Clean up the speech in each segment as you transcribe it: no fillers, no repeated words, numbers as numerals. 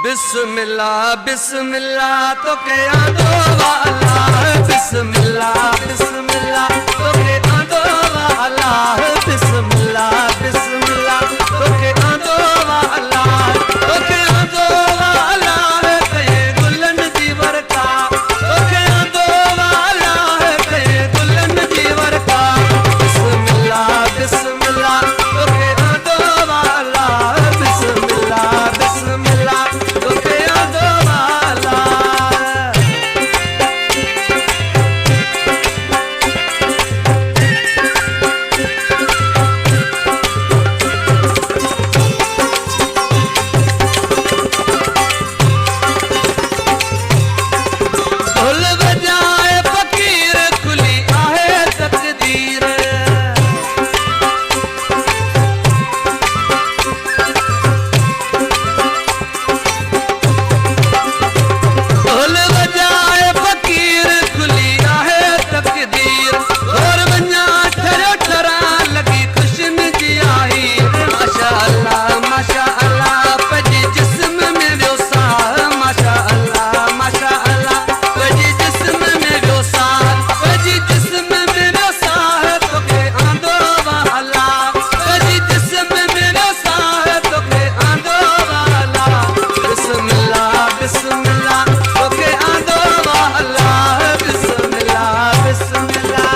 बिस्मिल्लाह बिस्मिल्लाह तो के आंदो वाला बिस्मिल्लाह बिस्मिल्लाह तो के आंदो वाला बिस्मिल्लाह बिस्मिल्लाह तो के आंदो वाला तो के आंदो वाला कहे दुल्हन दी वरका तो के आंदो वाला कहे दुल्हन दी वरका बिस्मिल्लाह बिस्मिल्लाह तो के आंदो वाला बिस्मिल्लाह बिस्मिल्लाह तो के आंदो वाला ढोल बजाए फकीर खुली आहे तकदीर ढोल बजाए फकीर खुली आहे तकदीर और वञा ठरियो ठरा लगी खुशन जी आई माशा अल्लाह पंहिंजे जिस्म में वियो साह माशा अल्लाह पंहिंजे जिस्म में वियो साह पंहिंजे जिस्म में वियो साह तोखे आंदो वाला पंहिंजे जिस्म में वियो साह तोखे आंदो वाला बिस्मिल्लाह बिस्मिल्लाह तोखे आंदो वाला बिस्मिल्लाह बिस्मिल्लाह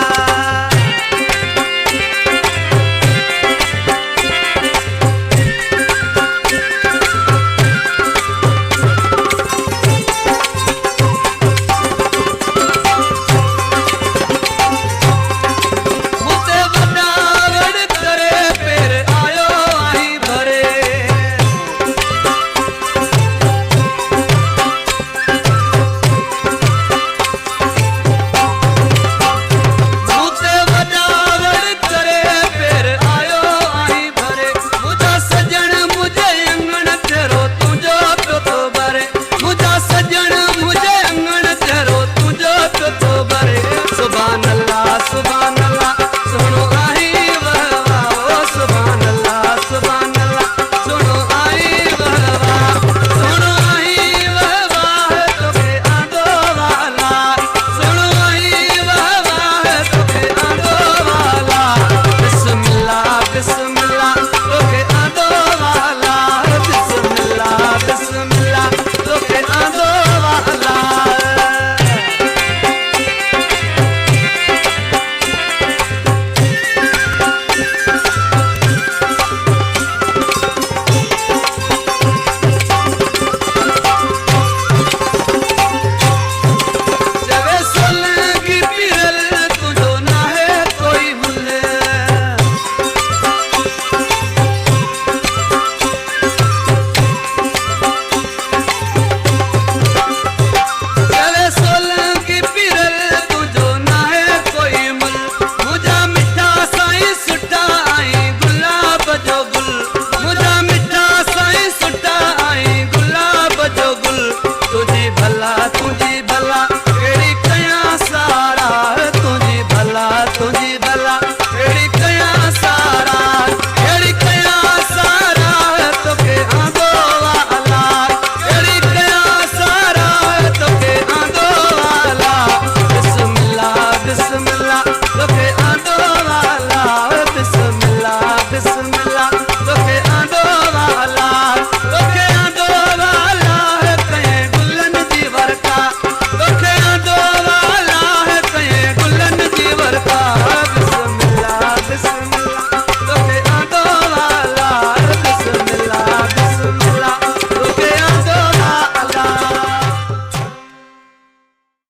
मुते वॾा वड़ करे पेर आयो आहीं भरे मुते वॾा वड़ करे पेर आयो आहीं भरे मुंहिंजा सजण मुंहिंजे अंगण तेरो तुंहिंजो पियो थो भरे मुंहिंजा सजण मुंहिंजे अंगण तेरो तुंहिंजो पियो थो भरे सुभान अल्लाह सुहिणो आहीं वाह वाह ओ सुभान अल्लाह सुहिणो आहीं वाह वाह सुहिणो आहीं वाह वाह तोखे आंदो वाला सुहिणो आहीं वाह वाह तोखे आंदो वाला बिस्मिल्लाह बिस्मिल्लाह तोखे आंदो वाला बिस्मिल्लाह बिस्मिल्लाह तोखे आंदो वाला जवे सोलंगी पीरल तुझो ना है कोई मुल जवे सोलंगी पीरल तुझो ना है कोई मुल मुंहिंजा मिठा साईं सुठा आई गुलाब जो गुल मुंहिंजा मिठा साईं सुठा आई गुलाब जो गुल तुझी भला कहिड़ी कयां सारा तुझी भला कहिड़ी कयां सारा कहिड़ी कयां सारा तोखे आंदो वाला कहिड़ी कयां सारा तोखे आंदो वाला बिस्मिल्लाह बिस्मिल्लाह तोखे आंदो वाला बिस्मिल्लाह बिस्मिल्लाह